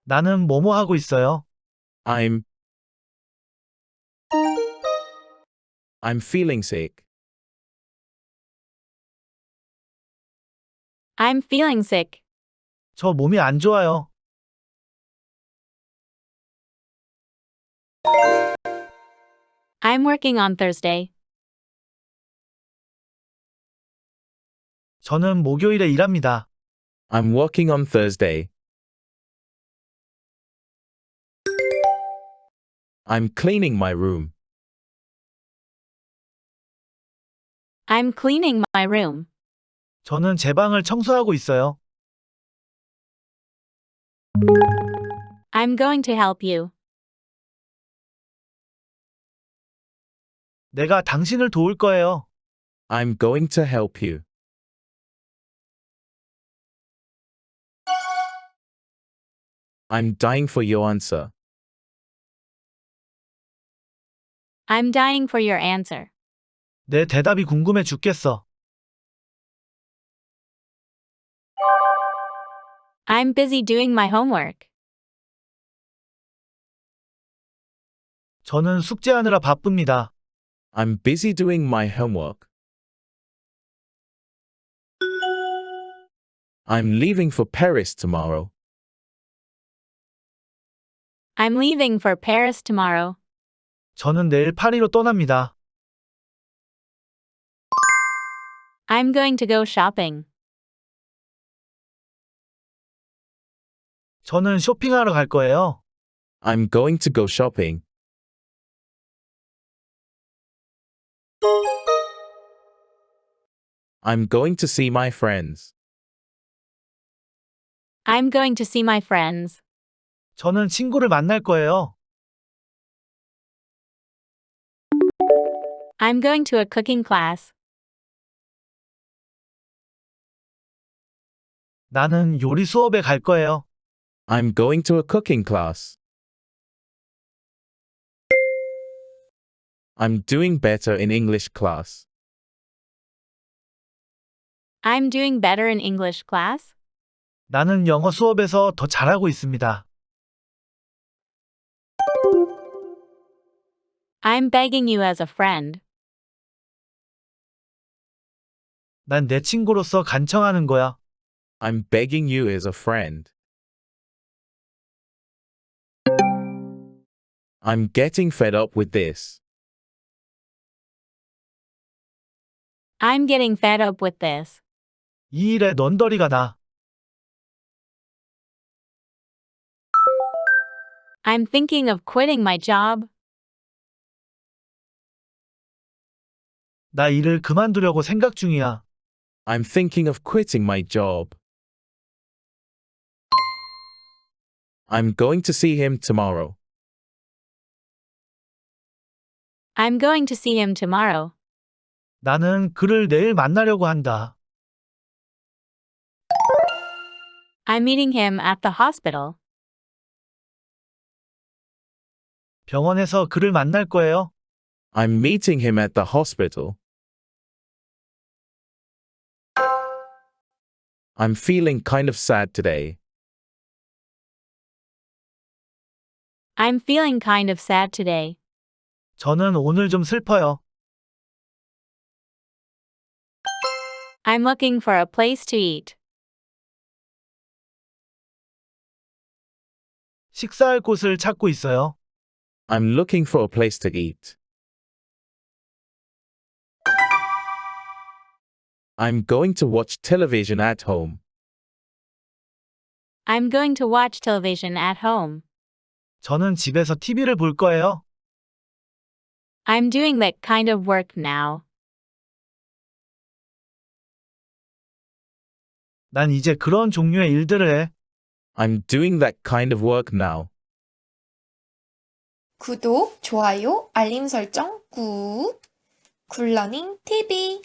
나는 뭐뭐 하고 있어요. I'm feeling sick. I'm feeling sick. 저 몸이 안 좋아요. I'm working on Thursday. 저는 목요일에 일합니다. I'm working on Thursday. I'm cleaning my room. I'm cleaning my room. 저는 제 방을 청소하고 있어요. I'm going to help you. 내가 당신을 도울 거예요. I'm going to help you. I'm dying for your answer. I'm dying for your answer. 내 대답이 궁금해 죽겠어. I'm busy doing my homework. 저는 숙제하느라 바쁩니다. I'm busy doing my homework. I'm leaving for Paris tomorrow. I'm leaving for Paris tomorrow. 저는 내일 파리로 떠납니다. I'm going to go shopping. 저는 쇼핑하러 갈 거예요. I'm going to go shopping. I'm going to see my friends. I'm going to see my friends. 저는 친구를 만날 거예요. I'm going to a cooking class. 나는 요리 수업에 갈 거예요. I'm going to a cooking class. I'm doing better in English class. I'm doing better in English class. 나는 영어 수업에서 더 잘하고 있습니다. I'm begging you as a friend. 난 내 친구로서 간청하는 거야. I'm begging you as a friend. I'm getting fed up with this. I'm getting fed up with this. 이 일에 넌더리가 나. I'm thinking of quitting my job. 나 일을 그만두려고 생각 중이야. I'm thinking of quitting my job. I'm going to see him tomorrow. I'm going to see him tomorrow. 나는 그를 내일 만나려고 한다. I'm meeting him at the hospital. 병원에서 그를 만날 거예요. I'm meeting him at the hospital. I'm feeling kind of sad today. I'm feeling kind of sad today. 저는 오늘 좀 슬퍼요. I'm looking for a place to eat. 식사할 곳을 찾고 있어요. I'm looking for a place to eat. I'm going to watch television at home. I'm going to watch television at home. 저는 집에서 TV를 볼 거예요. I'm doing that kind of work now. 난 이제 그런 종류의 일들을 해. I'm doing that kind of work now. 구독, 좋아요, 알림 설정 꾹. 굿러닝 TV